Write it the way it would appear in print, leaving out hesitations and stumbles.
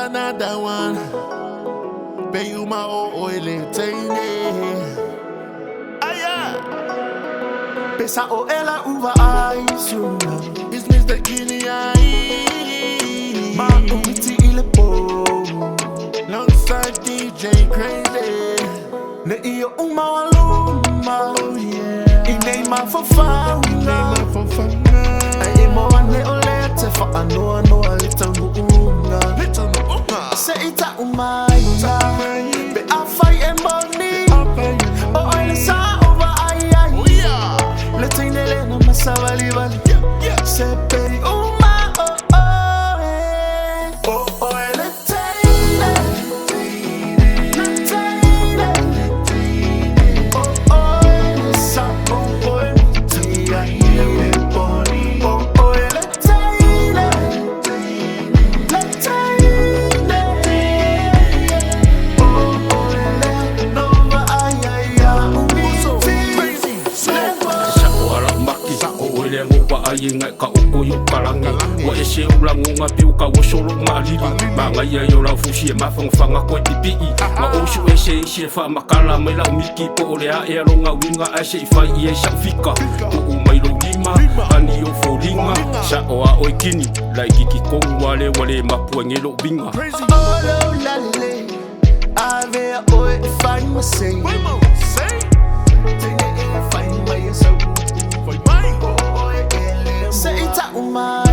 another one. Pay you my oil, TEINE. Aya. Pesa o ela uva aisu. It's Mr. Kini Aii. Ma umiti ile po. Alongside DJ Krazy. Ne iyo uma waluma. Oh yeah. Inema fofana. Inema fofana. Ay mo ane olete fa ano little unga. Little unga. Se ita umaya. Be afai e money. O ele sa over ai ai. Oh yeah. Le TEINE le na masavali vali. Se peri uma oh oh eh. Oh oh ele TEINE. Le TEINE. Oh oh ele sa oh oh ti ai e boni. Oh oh ele TEINE. Le TEINE. Oh oh ele nova ai ai ai. So crazy. Ole ngopa ai ngai ka oko yo kalangi wa ese ulango nga piu ka wo solo malili manga ia yo la fusi ma fanga ko tipi ma o su ese fa makala mai la miki po ole a e longa winga ese fa ie sa fika o mai lo lima ani yo folinga sa o a o kini la kiki ko wale ma puengelo binga Crazy. Oh la lele, ave a oi find my say. Wait mo, say. TEINE find my yourself. Foi mãe. Say ita uma.